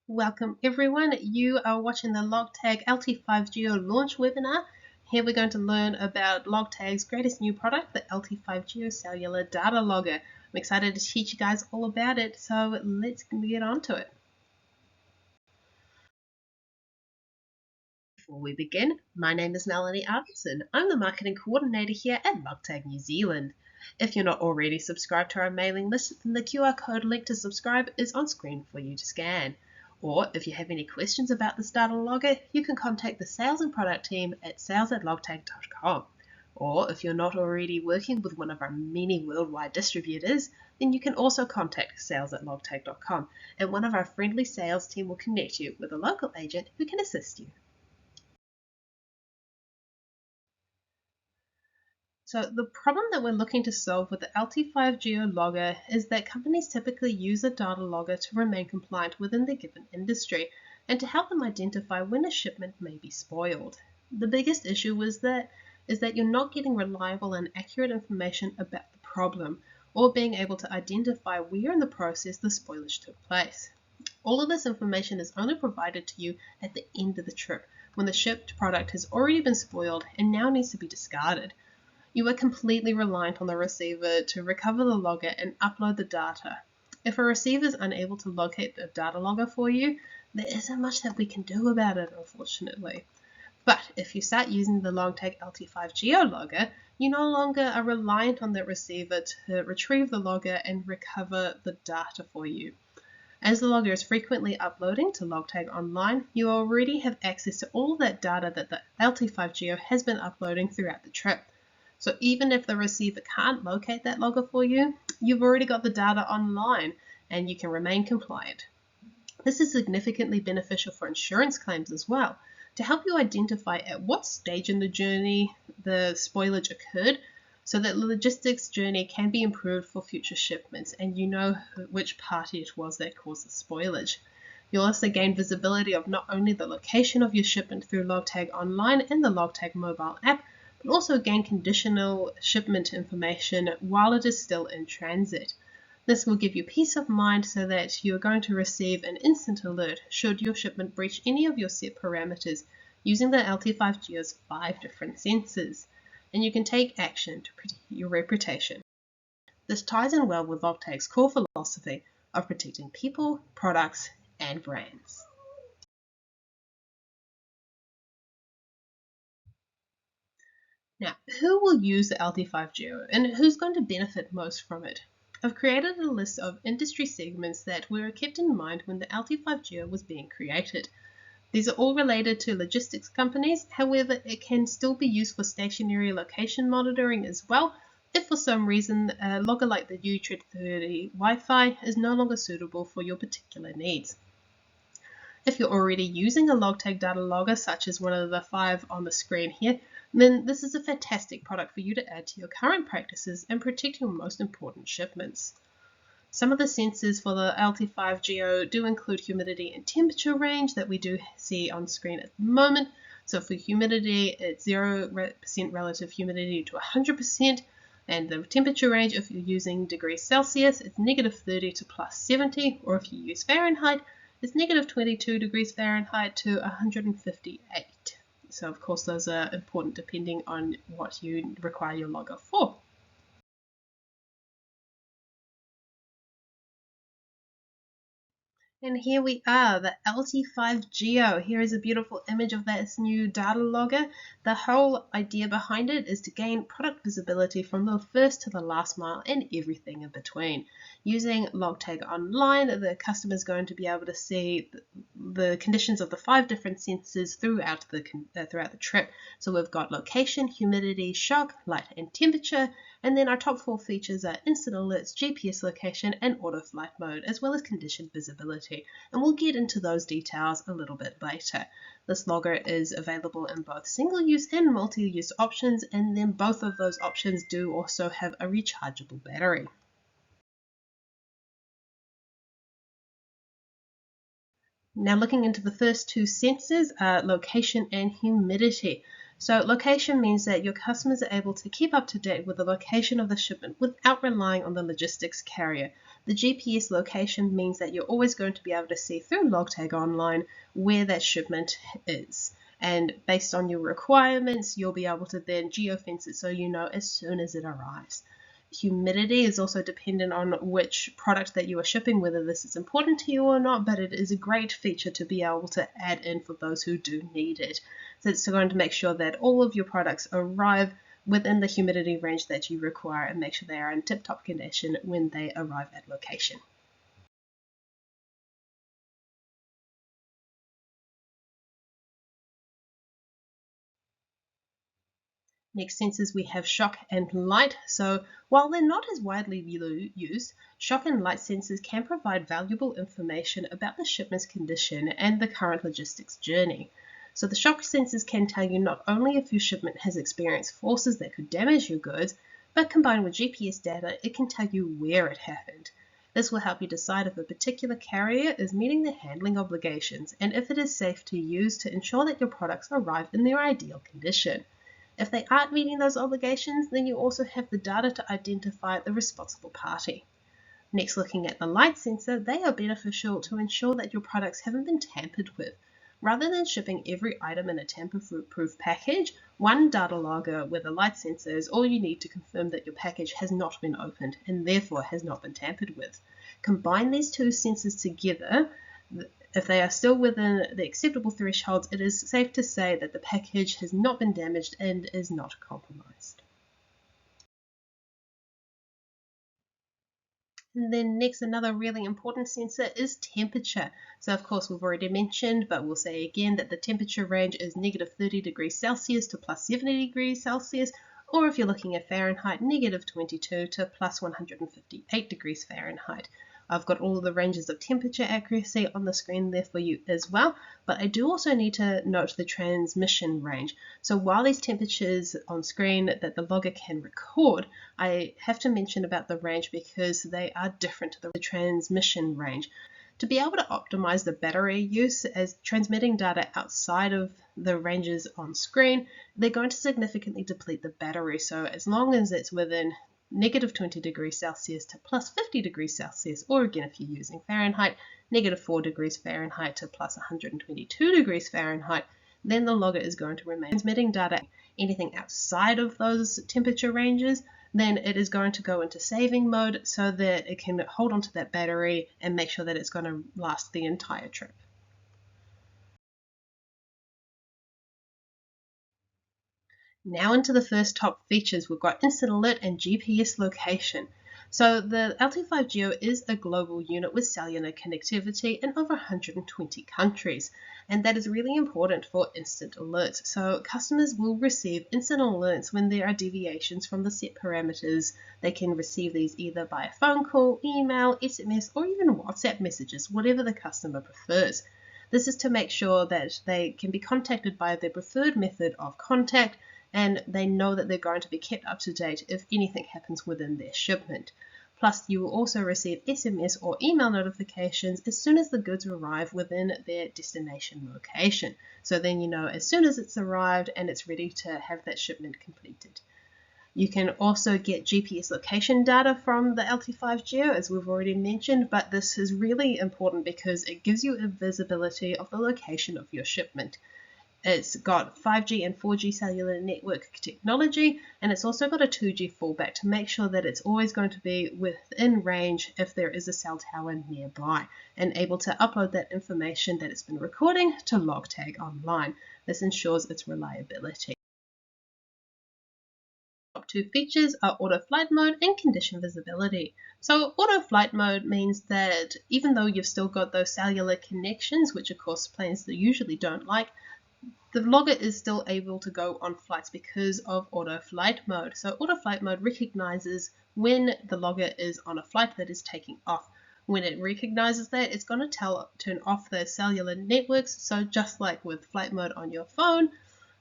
Welcome everyone. You are watching the LogTag LT5 Geo launch webinar. Here we're going to learn about LogTag's greatest new product, the LT5 Geo Cellular Data Logger. I'm excited to teach you guys all about it, so let's get on to it. Before we begin, my name is Melanie Arkinson. I'm the marketing coordinator here at LogTag New Zealand. If you're not already subscribed to our mailing list, then the QR code link to subscribe is on screen for you to scan. Or if you have any questions about this data logger, you can contact the sales and product team at sales@logtag.com. Or if you're not already working with one of our many worldwide distributors, then you can also contact sales@logtag.com and one of our friendly sales team will connect you with a local agent who can assist you. So the problem that we're looking to solve with the LT5 Geo Logger is that companies typically use a data logger to remain compliant within their given industry and to help them identify when a shipment may be spoiled. The biggest issue is that you're not getting reliable and accurate information about the problem or being able to identify where in the process the spoilage took place. All of this information is only provided to you at the end of the trip when the shipped product has already been spoiled and now needs to be discarded. You are completely reliant on the receiver to recover the logger and upload the data. If a receiver is unable to locate a data logger for you, there isn't much that we can do about it, unfortunately. But if you start using the LogTag LT5 Geo Logger, you no longer are reliant on that receiver to retrieve the logger and recover the data for you. As the logger is frequently uploading to LogTag Online, you already have access to all that data that the LT5 Geo has been uploading throughout the trip. So even if the receiver can't locate that logger for you, you've already got the data online and you can remain compliant. This is significantly beneficial for insurance claims as well, to help you identify at what stage in the journey the spoilage occurred so that the logistics journey can be improved for future shipments and you know which party it was that caused the spoilage. You'll also gain visibility of not only the location of your shipment through LogTag Online and the LogTag mobile app, but also gain conditional shipment information while it is still in transit. This will give you peace of mind so that you're going to receive an instant alert should your shipment breach any of your set parameters using the LT5 Geo's 5 different sensors, and you can take action to protect your reputation. This ties in well with LogTag's core philosophy of protecting people, products, and brands. Now, who will use the LT5 Geo and who's going to benefit most from it? I've created a list of industry segments that were kept in mind when the LT5 Geo was being created. These are all related to logistics companies, however, it can still be used for stationary location monitoring as well if for some reason a logger like the U-Tread30 Wi-Fi is no longer suitable for your particular needs. If you're already using a LogTag data logger, such as one of the 5 on the screen here, then this is a fantastic product for you to add to your current practices and protect your most important shipments. Some of the sensors for the LT5 Geo do include humidity and temperature range that we do see on screen at the moment. So for humidity, it's 0% relative humidity to 100%, and the temperature range, if you're using degrees Celsius, it's -30 to +70, or if you use Fahrenheit, it's -22 degrees Fahrenheit to 158. So of course those are important depending on what you require your logger for. And here we are, the LT5 Geo. Here is a beautiful image of this new data logger. The whole idea behind it is to gain product visibility from the first to the last mile and everything in between. Using LogTag Online, the customer is going to be able to see the conditions of the 5 different sensors throughout the trip. So we've got location, humidity, shock, light and temperature, and then our top 4 features are instant alerts, GPS location, and auto flight mode, as well as condition visibility. And we'll get into those details a little bit later. This logger is available in both single-use and multi-use options, and then both of those options do also have a rechargeable battery. Now looking into the first 2 sensors, location and humidity. So location means that your customers are able to keep up to date with the location of the shipment without relying on the logistics carrier. The GPS location means that you're always going to be able to see through LogTag Online where that shipment is. And based on your requirements, you'll be able to then geofence it so you know as soon as it arrives. Humidity is also dependent on which product that you are shipping, whether this is important to you or not, but it is a great feature to be able to add in for those who do need it. So it's going to make sure that all of your products arrive within the humidity range that you require and make sure they are in tip-top condition when they arrive at location. Next sensors we have shock and light. So while they're not as widely used, shock and light sensors can provide valuable information about the shipment's condition and the current logistics journey. So the shock sensors can tell you not only if your shipment has experienced forces that could damage your goods, but combined with GPS data, it can tell you where it happened. This will help you decide if a particular carrier is meeting their handling obligations and if it is safe to use to ensure that your products arrive in their ideal condition. If they aren't meeting those obligations, then you also have the data to identify the responsible party. Next, looking at the light sensor, they are beneficial to ensure that your products haven't been tampered with. Rather than shipping every item in a tamper-proof package, one data logger with a light sensor is all you need to confirm that your package has not been opened and therefore has not been tampered with. Combine these two sensors together. If they are still within the acceptable thresholds, it is safe to say that the package has not been damaged and is not compromised. And then next, another really important sensor is temperature. So of course we've already mentioned, but we'll say again that the temperature range is -30 degrees Celsius to +70 degrees Celsius, or if you're looking at Fahrenheit, -22 to +158 degrees Fahrenheit. I've got all of the ranges of temperature accuracy on the screen there for you as well, but I do also need to note the transmission range. So while these temperatures on screen that the logger can record, I have to mention about the range because they are different to the transmission range. To be able to optimize the battery use as transmitting data outside of the ranges on screen, they're going to significantly deplete the battery. So as long as it's within -20 degrees Celsius to +50 degrees Celsius, or again if you're using Fahrenheit, -4 degrees Fahrenheit to +122 degrees Fahrenheit, then the logger is going to remain transmitting data. Anything outside of those temperature ranges, then it is going to go into saving mode so that it can hold onto that battery and make sure that it's going to last the entire trip. Now into the first top features, we've got Instant Alert and GPS location. So the LT5 Geo is a global unit with cellular connectivity in over 120 countries, and that is really important for instant alerts. So customers will receive instant alerts when there are deviations from the set parameters. They can receive these either by phone call, email, SMS, or even WhatsApp messages, whatever the customer prefers. This is to make sure that they can be contacted by their preferred method of contact, and they know that they're going to be kept up to date if anything happens within their shipment. Plus, you will also receive SMS or email notifications as soon as the goods arrive within their destination location. So then you know as soon as it's arrived and it's ready to have that shipment completed. You can also get GPS location data from the LT5 Geo, as we've already mentioned, but this is really important because it gives you a visibility of the location of your shipment. It's got 5G and 4G cellular network technology, and it's also got a 2G fallback to make sure that it's always going to be within range if there is a cell tower nearby, and able to upload that information that it's been recording to LogTag Online. This ensures its reliability. Top two features are auto flight mode and condition visibility. So auto flight mode means that even though you've still got those cellular connections, which of course planes usually don't like, the logger is still able to go on flights because of auto flight mode. So auto flight mode recognizes when the logger is on a flight that is taking off. When it recognizes that, it's going to turn off the cellular networks. So just like with flight mode on your phone,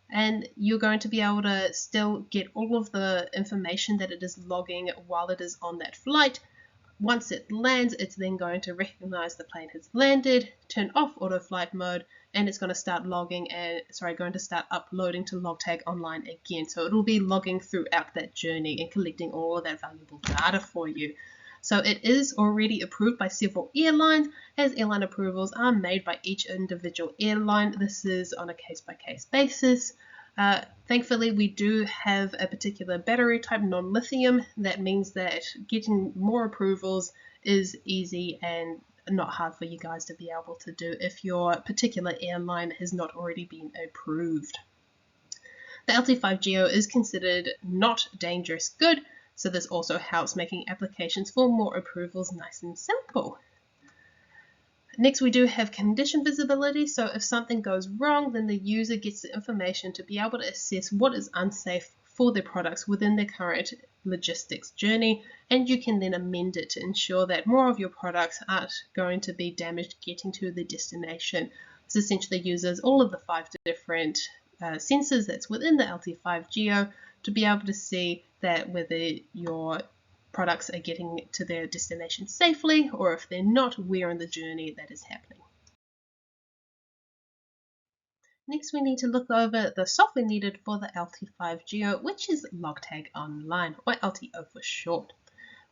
and you're going to be able to still get all of the information that it is logging while it is on that flight. Once it lands, it's then going to recognize the plane has landed, turn off auto flight mode, and it's going to start going to start uploading to LogTag Online again. So it'll be logging throughout that journey and collecting all of that valuable data for you. So it is already approved by several airlines, as airline approvals are made by each individual airline. This is on a case-by-case basis. Thankfully, we do have a particular battery type, non-lithium. That means that getting more approvals is easy and not hard for you guys to be able to do if your particular airline has not already been approved. The LT5GEO is considered not dangerous good, so this also helps making applications for more approvals nice and simple. Next, we do have condition visibility. So if something goes wrong, then the user gets the information to be able to assess what is unsafe for their products within their current logistics journey, and you can then amend it to ensure that more of your products aren't going to be damaged getting to the destination. This essentially uses all of the 5 different sensors that's within the LT5GEO to be able to see that whether your products are getting to their destination safely, or if they're not, where in the journey that is happening. Next, we need to look over the software needed for the LT5GEO, which is LogTag Online, or LTO for short.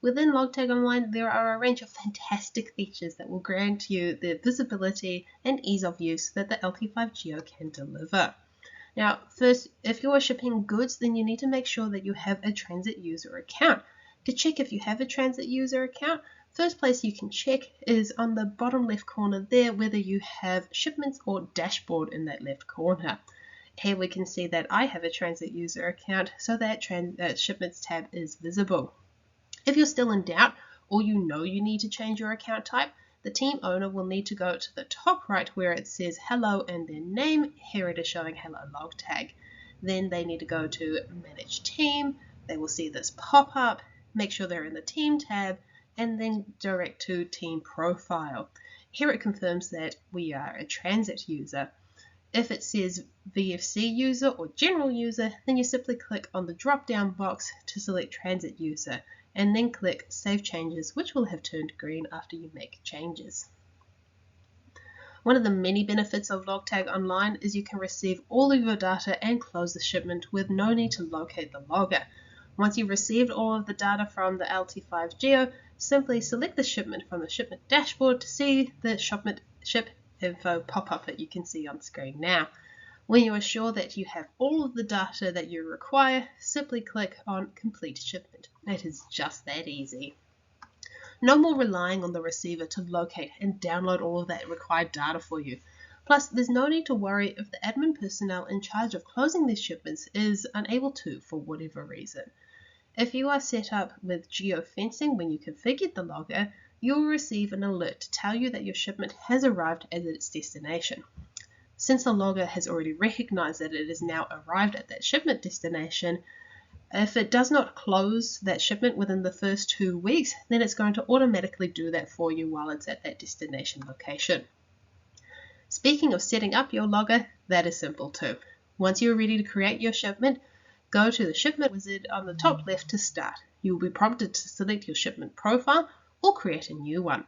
Within LogTag Online, there are a range of fantastic features that will grant you the visibility and ease of use that the LT5GEO can deliver. Now, first, if you are shipping goods, then you need to make sure that you have a transit user account. To check if you have a transit user account, first place you can check is on the bottom left corner there, whether you have shipments or dashboard in that left corner. Here we can see that I have a transit user account, so that shipments tab is visible. If you're still in doubt, or you know you need to change your account type, the team owner will need to go to the top right where it says hello and their name. Here it is showing hello LogTag. Then they need to go to manage team. They will see this pop up. Make sure they're in the team tab, and then direct to team profile. Here it confirms that we are a transit user. If it says VFC user or general user, then you simply click on the drop down box to select transit user, and then click save changes, which will have turned green after you make changes. One of the many benefits of LogTag Online is you can receive all of your data and close the shipment with no need to locate the logger. Once you've received all of the data from the LT5GEO, simply select the shipment from the shipment dashboard to see the ship info pop up that you can see on screen now. When you are sure that you have all of the data that you require, simply click on Complete Shipment. It is just that easy. No more relying on the receiver to locate and download all of that required data for you. Plus, there's no need to worry if the admin personnel in charge of closing these shipments is unable to for whatever reason. If you are set up with geofencing when you configured the logger, you will receive an alert to tell you that your shipment has arrived at its destination. Since the logger has already recognized that it has now arrived at that shipment destination, if it does not close that shipment within the first 2 weeks, then it's going to automatically do that for you while it's at that destination location. Speaking of setting up your logger, that is simple too. Once you're ready to create your shipment, go to the shipment wizard on the top left to start. You will be prompted to select your shipment profile or create a new one.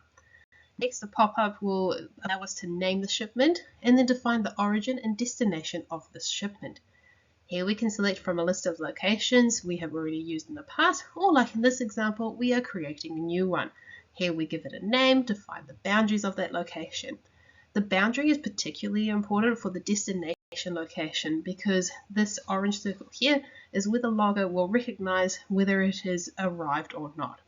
Next, the pop-up will allow us to name the shipment and then define the origin and destination of this shipment. Here we can select from a list of locations we have already used in the past, or like in this example, we are creating a new one. Here we give it a name, define the boundaries of that location. The boundary is particularly important for the destination location because this orange circle here is where the logger will recognize whether it has arrived or not.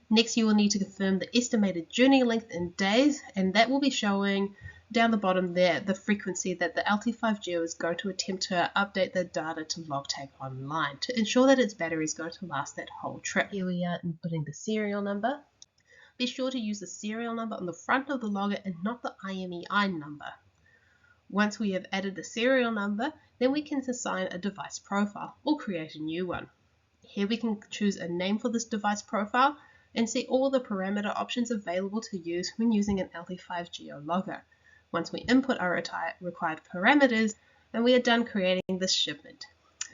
Next, you will need to confirm the estimated journey length in days, and that will be showing down the bottom there the frequency that the LT5GEO is going to attempt to update the data to LogTag Online to ensure that its battery is going to last that whole trip. Here we are inputting the serial number. Be sure to use the serial number on the front of the logger and not the IMEI number. Once we have added the serial number, then we can assign a device profile or create a new one. Here we can choose a name for this device profile and see all the parameter options available to use when using an LT5GEO logger. Once we input our required parameters, then we are done creating this shipment.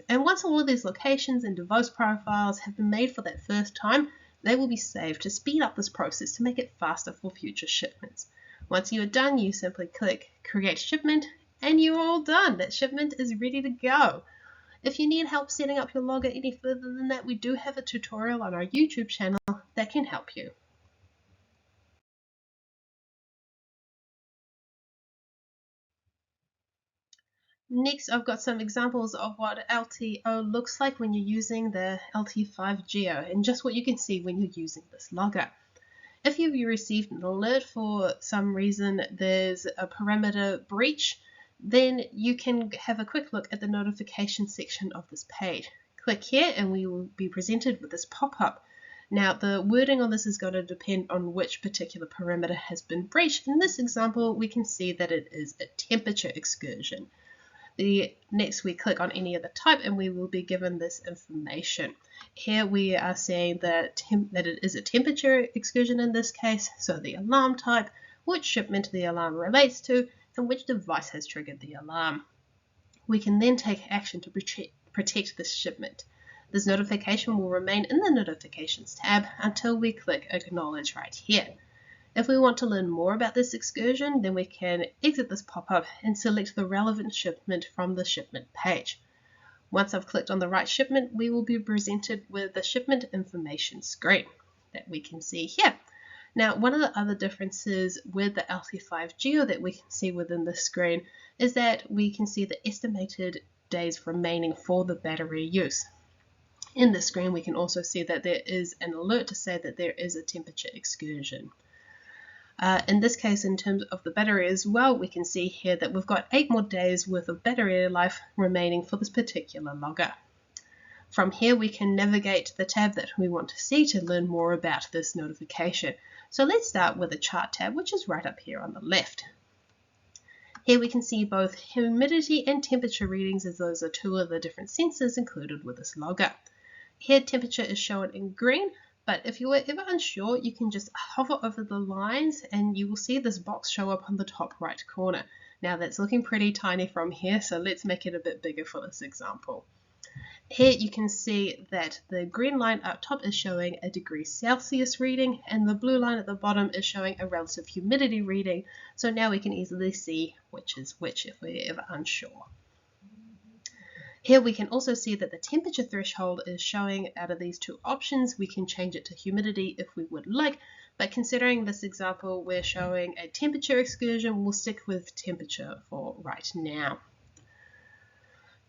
And once all of these locations and device profiles have been made for that first time, they will be saved to speed up this process to make it faster for future shipments. Once you are done, you simply click Create Shipment, and you're all done. That shipment is ready to go. If you need help setting up your logger any further than that, we do have a tutorial on our YouTube channel that can help you. Next, I've got some examples of what LTO looks like when you're using the LT5 Geo and just what you can see when you're using this logger. If you've received an alert for some reason there's a parameter breach, then you can have a quick look at the notification section of this page. Click here and we will be presented with this pop-up. Now the wording on this is going to depend on which particular parameter has been breached. In this example, we can see that it is a temperature excursion. Next we click on any other type and we will be given this information. Here we are saying that it is a temperature excursion in this case, so the alarm type, which shipment the alarm relates to, and which device has triggered the alarm. We can then take action to protect this shipment. This notification will remain in the Notifications tab until we click Acknowledge right here. If we want to learn more about this excursion, then we can exit this pop-up and select the relevant shipment from the shipment page. Once I've clicked on the right shipment, we will be presented with the shipment information screen that we can see here. Now, one of the other differences with the LT5 Geo that we can see within the screen is that we can see the estimated days remaining for the battery use. In the screen, we can also see that there is an alert to say that there is a temperature excursion. In this case, in terms of the battery as well, we can see here that we've got 8 more days worth of battery life remaining for this particular logger. From here, we can navigate the tab that we want to see to learn more about this notification. So let's start with the chart tab, which is right up here on the left. Here we can see both humidity and temperature readings, as those are two of the different sensors included with this logger. Here, temperature is shown in green, but if you were ever unsure, you can just hover over the lines and you will see this box show up on the top right corner. Now that's looking pretty tiny from here, so let's make it a bit bigger for this example. Here you can see that the green line up top is showing a degree Celsius reading and the blue line at the bottom is showing a relative humidity reading. So now we can easily see which is which if we're ever unsure. Here we can also see that the temperature threshold is showing out of these two options. We can change it to humidity if we would like, but considering this example we're showing a temperature excursion, we'll stick with temperature for right now.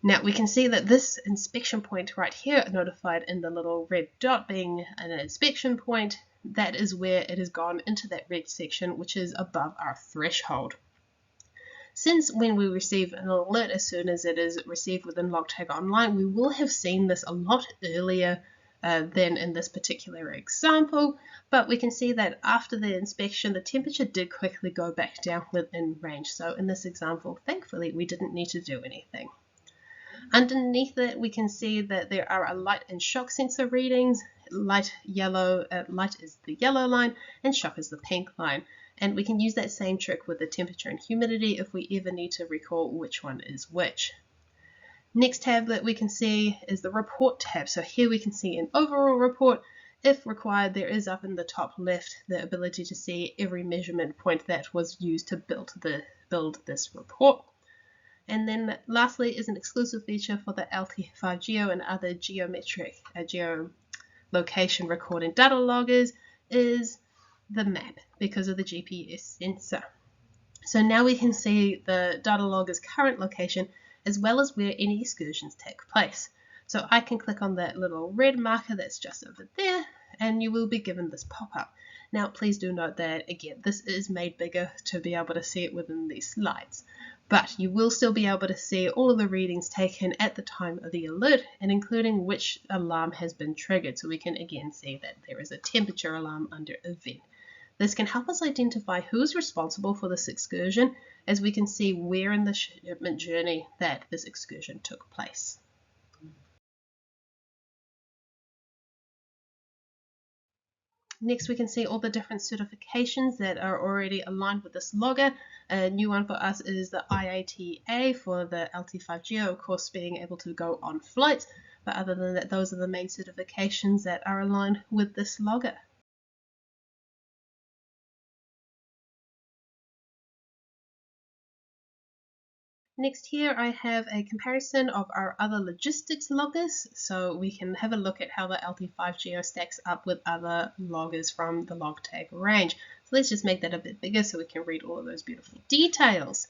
Now we can see that this inspection point right here, notified in the little red dot being an inspection point, that is where it has gone into that red section, which is above our threshold. Since when we receive an alert as soon as it is received within LogTag Online, we will have seen this a lot earlier than in this particular example, but we can see that after the inspection, the temperature did quickly go back down within range. So in this example, thankfully, we didn't need to do anything. Underneath it, we can see that there are a light and shock sensor readings. Light is the yellow line and shock is the pink line. And we can use that same trick with the temperature and humidity if we ever need to recall which one is which. Next tab that we can see is the report tab. So here we can see an overall report. If required, there is up in the top left the ability to see every measurement point that was used to build this report. And then lastly is an exclusive feature for the LT5 Geo and other geometric geolocation recording data loggers is the map because of the GPS sensor. So now we can see the data logger's current location as well as where any excursions take place. So I can click on that little red marker that's just over there and you will be given this pop-up. Now please do note that again this is made bigger to be able to see it within these slides. But you will still be able to see all of the readings taken at the time of the alert and including which alarm has been triggered. So we can again see that there is a temperature alarm under event. This can help us identify who is responsible for this excursion as we can see where in the shipment journey that this excursion took place. Next, we can see all the different certifications that are already aligned with this logger. A new one for us is the IATA for the LT5 Geo, of course, being able to go on flights. But other than that, those are the main certifications that are aligned with this logger. Next here I have a comparison of our other logistics loggers, so we can have a look at how the LT5Geo stacks up with other loggers from the LogTag range. So let's just make that a bit bigger so we can read all of those beautiful details.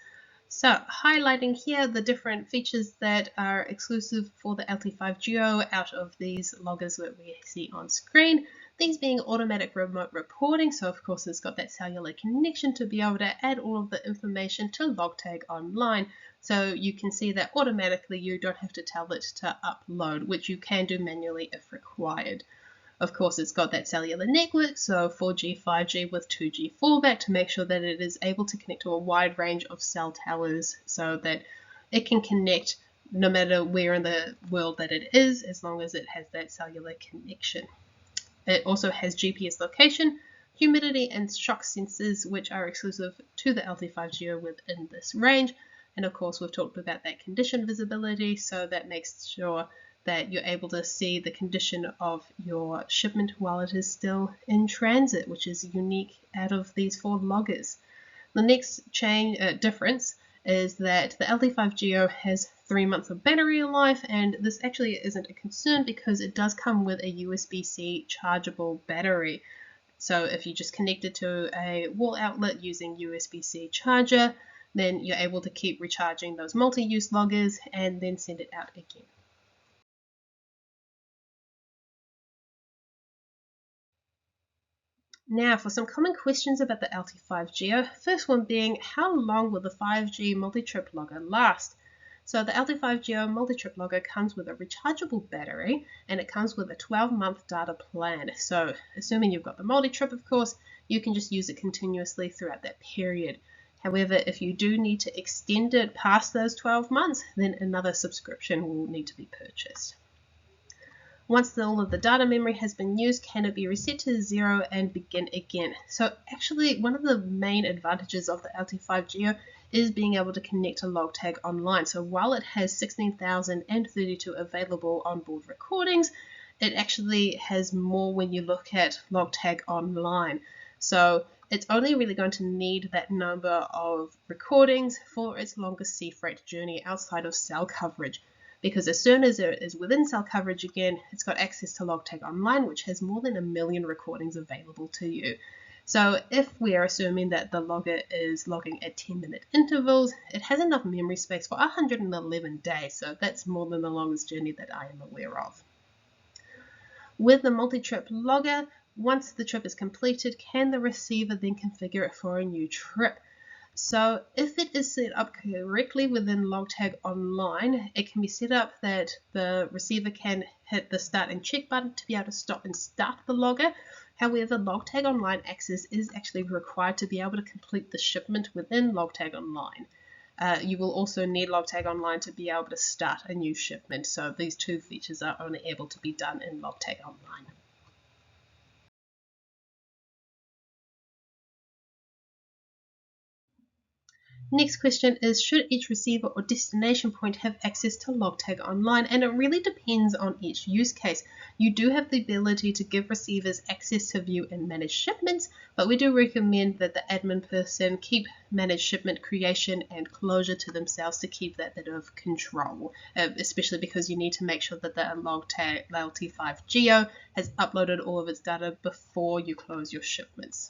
So highlighting here the different features that are exclusive for the LT5Geo out of these loggers that we see on screen. These being automatic remote reporting, so of course it's got that cellular connection to be able to add all of the information to LogTag Online. So you can see that automatically you don't have to tell it to upload, which you can do manually if required. Of course, it's got that cellular network, so 4G, 5G with 2G fallback to make sure that it is able to connect to a wide range of cell towers so that it can connect no matter where in the world that it is, as long as it has that cellular connection. It also has GPS location, humidity, and shock sensors, which are exclusive to the LT5Geo within this range. And of course, we've talked about that condition visibility, so that makes sure that you're able to see the condition of your shipment while it is still in transit, which is unique out of these 4 loggers. The next difference is that the LT5Geo has 3 months of battery life, and this actually isn't a concern because it does come with a USB-C chargeable battery. So if you just connect it to a wall outlet using USB-C charger, then you're able to keep recharging those multi-use loggers and then send it out again. Now for some common questions about the LT5Geo. First one being, how long will the 5G multi-trip logger last? So the LT5Geo multi-trip logger comes with a rechargeable battery and it comes with a 12-month data plan. So assuming you've got the multi-trip, of course, you can just use it continuously throughout that period. However, if you do need to extend it past those 12 months, then another subscription will need to be purchased. Once all of the data memory has been used, can it be reset to 0 and begin again? So actually, one of the main advantages of the LT5Geo is being able to connect to LogTag Online. So while it has 16,032 available onboard recordings, it actually has more when you look at LogTag Online. So it's only really going to need that number of recordings for its longer sea freight journey outside of cell coverage. Because as soon as it is within cell coverage again, it's got access to LogTag Online, which has more than 1 million recordings available to you. So if we are assuming that the logger is logging at 10-minute intervals, it has enough memory space for 111 days. So that's more than the longest journey that I am aware of. With the multi-trip logger, once the trip is completed, can the receiver then configure it for a new trip? So if it is set up correctly within LogTag Online, it can be set up that the receiver can hit the start and check button to be able to stop and start the logger. However, LogTag Online access is actually required to be able to complete the shipment within LogTag Online. You will also need LogTag Online to be able to start a new shipment. So these 2 features are only able to be done in LogTag Online. Next question is, should each receiver or destination point have access to LogTag Online? And it really depends on each use case. You do have the ability to give receivers access to view and manage shipments, but we do recommend that the admin person keep manage shipment creation and closure to themselves to keep that bit of control, especially because you need to make sure that the LogTag LT5Geo has uploaded all of its data before you close your shipments.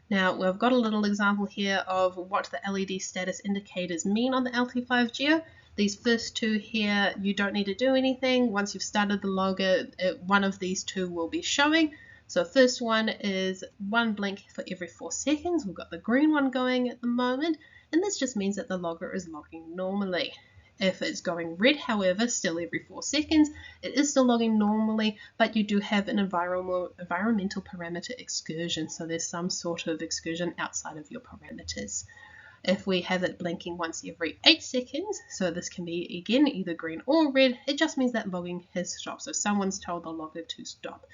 Now we've got a little example here of what the LED status indicators mean on the LT5Geo. These first 2 here, you don't need to do anything. Once you've started the logger, one of these 2 will be showing. So first one is 1 blink for every 4 seconds. We've got the green one going at the moment, and this just means that the logger is logging normally. If it's going red, however, still every 4 seconds, it is still logging normally, but you do have an environmental parameter excursion, so there's some sort of excursion outside of your parameters. If we have it blinking once every 8 seconds, so this can be, again, either green or red, it just means that logging has stopped. So someone's told the logger to stop.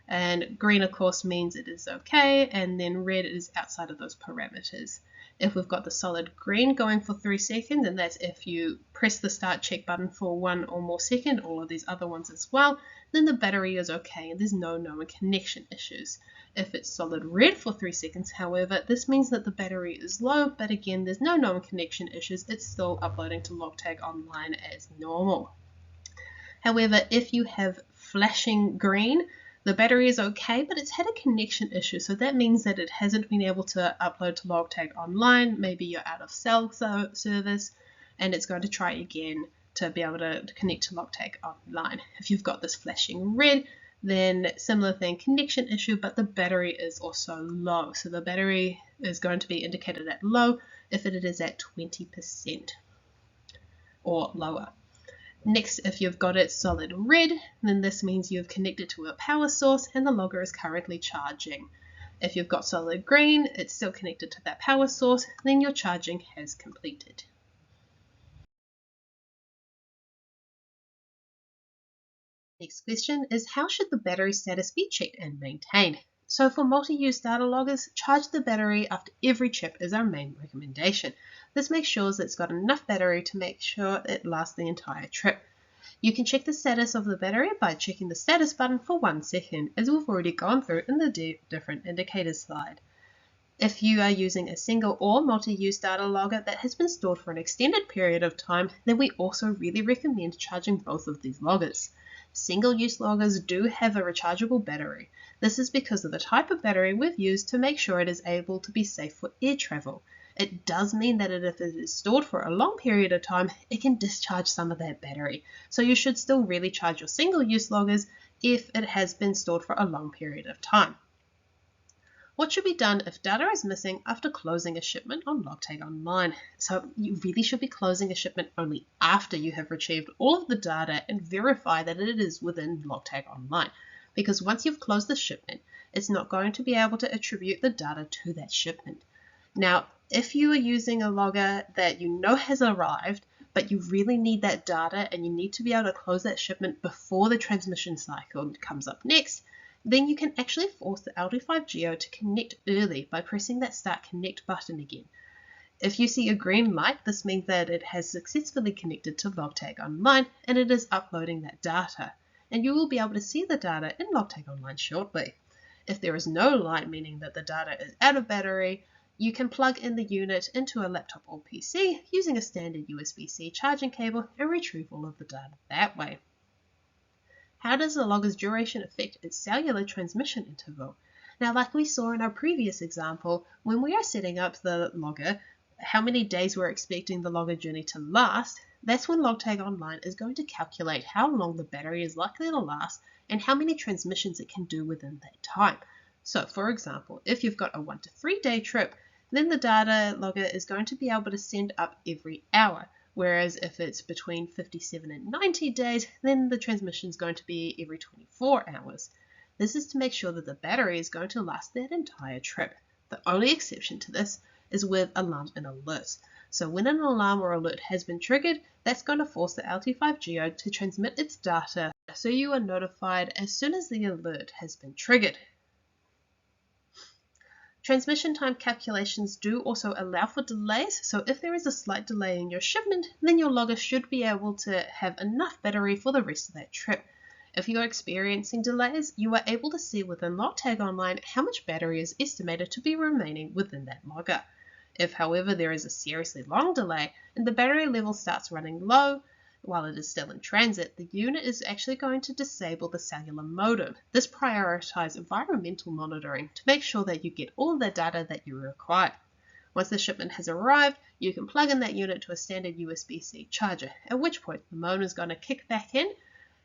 And green, of course, means it is okay, and then red is outside of those parameters. If we've got the solid green going for 3 seconds, and that's if you press the start check button for 1 or more second, all of these other ones as well, then the battery is okay and there's no known connection issues. If it's solid red for 3 seconds, however, this means that the battery is low, but again, there's no known connection issues. It's still uploading to Logtag Online as normal. However, if you have flashing green, the battery is okay, but it's had a connection issue, so that means that it hasn't been able to upload to Logtag Online. Maybe you're out of cell service, and it's going to try again to be able to connect to Logtag Online. If you've got this flashing red, then similar thing, connection issue, but the battery is also low. So the battery is going to be indicated at low if it is at 20% or lower. Next, if you've got it solid red, then this means you've connected to a power source and the logger is currently charging. If you've got solid green, it's still connected to that power source, then your charging has completed. Next question is, how should the battery status be checked and maintained? So for multi-use data loggers, charge the battery after every trip is our main recommendation. This makes sure that it's got enough battery to make sure it lasts the entire trip. You can check the status of the battery by checking the status button for 1 second, as we've already gone through in the different indicators slide. If you are using a single or multi-use data logger that has been stored for an extended period of time, then we also really recommend charging both of these loggers. Single-use loggers do have a rechargeable battery. This is because of the type of battery we've used to make sure it is able to be safe for air travel. It does mean that if it is stored for a long period of time, it can discharge some of that battery. So you should still really charge your single-use loggers if it has been stored for a long period of time. What should be done if data is missing after closing a shipment on Logtag Online? So you really should be closing a shipment only after you have retrieved all of the data and verify that it is within Logtag Online. Because once you've closed the shipment, it's not going to be able to attribute the data to that shipment. Now, if you are using a logger that you know has arrived, but you really need that data and you need to be able to close that shipment before the transmission cycle comes up next, then you can actually force the LT5Geo to connect early by pressing that Start Connect button again. If you see a green light, this means that it has successfully connected to Logtag Online and it is uploading that data. And you will be able to see the data in Logtag Online shortly. If there is no light, meaning that the data is out of battery, you can plug in the unit into a laptop or PC using a standard USB-C charging cable and retrieve all of the data that way. How does the logger's duration affect its cellular transmission interval? Now, like we saw in our previous example, when we are setting up the logger, how many days we're expecting the logger journey to last, that's when Logtag Online is going to calculate how long the battery is likely to last and how many transmissions it can do within that time. So, for example, if you've got a 1 to 3 day trip, then the data logger is going to be able to send up every hour. Whereas if it's between 57 and 90 days, then the transmission is going to be every 24 hours. This is to make sure that the battery is going to last that entire trip. The only exception to this is with alarms and alerts. So when an alarm or alert has been triggered, that's going to force the LT5Geo to transmit its data so you are notified as soon as the alert has been triggered. Transmission time calculations do also allow for delays, so if there is a slight delay in your shipment, then your logger should be able to have enough battery for the rest of that trip. If you are experiencing delays, you are able to see within Logtag Online how much battery is estimated to be remaining within that logger. If, however, there is a seriously long delay and the battery level starts running low, while it is still in transit, the unit is actually going to disable the cellular modem. This prioritizes environmental monitoring to make sure that you get all of the data that you require. Once the shipment has arrived, you can plug in that unit to a standard USB-C charger, at which point the modem is going to kick back in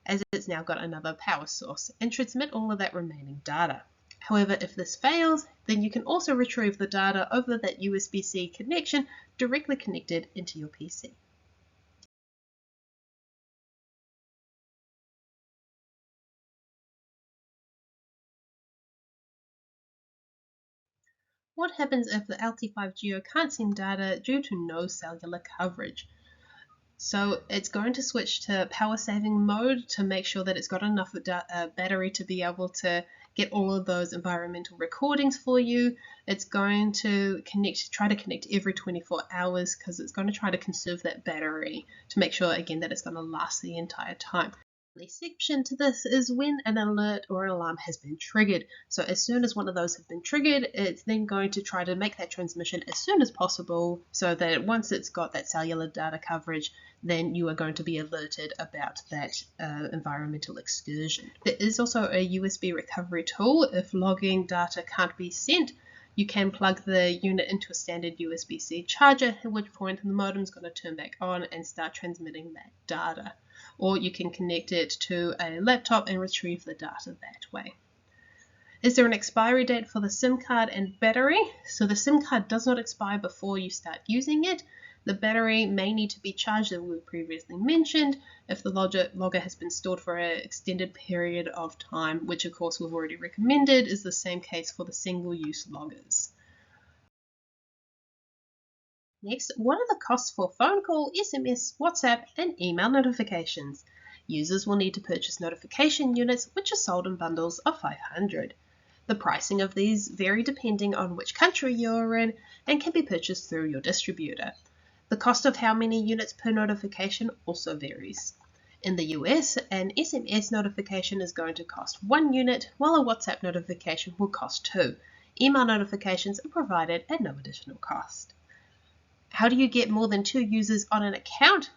as it's now got another power source and transmit all of that remaining data. However, if this fails, then you can also retrieve the data over that USB-C connection directly connected into your PC. What happens if the LT5Geo can't send data due to no cellular coverage? So it's going to switch to power saving mode to make sure that it's got enough battery to be able to get all of those environmental recordings for you. It's going to try to connect every 24 hours because it's going to try to conserve that battery to make sure, again, that it's going to last the entire time. The exception to this is when an alert or an alarm has been triggered. So as soon as one of those have been triggered, it's then going to try to make that transmission as soon as possible so that once it's got that cellular data coverage, then you are going to be alerted about that environmental excursion. There is also a USB recovery tool if logging data can't be sent. You can plug the unit into a standard USB-C charger, at which point the modem is going to turn back on and start transmitting that data. Or you can connect it to a laptop and retrieve the data that way. Is there an expiry date for the SIM card and battery? So the SIM card does not expire before you start using it. The battery may need to be charged, as we previously mentioned, if the logger has been stored for an extended period of time, which of course we've already recommended is the same case for the single-use loggers. Next, what are the costs for phone call, SMS, WhatsApp, and email notifications? Users will need to purchase notification units, which are sold in bundles of 500. The pricing of these vary depending on which country you're in and can be purchased through your distributor. The cost of how many units per notification also varies. In the US, an SMS notification is going to cost 1 unit, while a WhatsApp notification will cost 2. Email notifications are provided at no additional cost. How do you get more than 2 users on an account?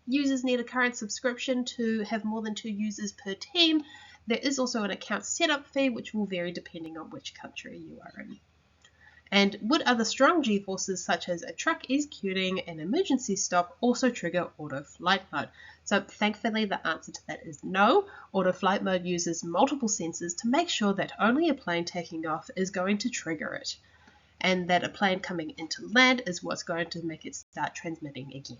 Users need a current subscription to have more than 2 users per team. There is also an account setup fee, which will vary depending on which country you are in. And would other strong G-forces such as a truck executing an emergency stop also trigger auto flight mode? So thankfully the answer to that is no. Auto flight mode uses multiple sensors to make sure that only a plane taking off is going to trigger it, and that a plane coming into land is what's going to make it start transmitting again.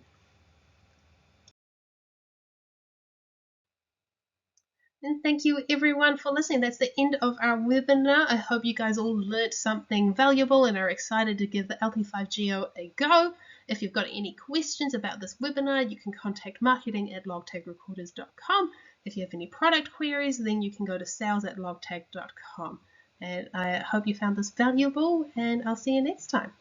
And thank you everyone for listening. That's the end of our webinar. I hope you guys all learned something valuable and are excited to give the LT5Geo a go. If you've got any questions about this webinar, you can contact marketing@logtagrecorders.com. If you have any product queries, then you can go to sales@logtag.com. And I hope you found this valuable, and I'll see you next time.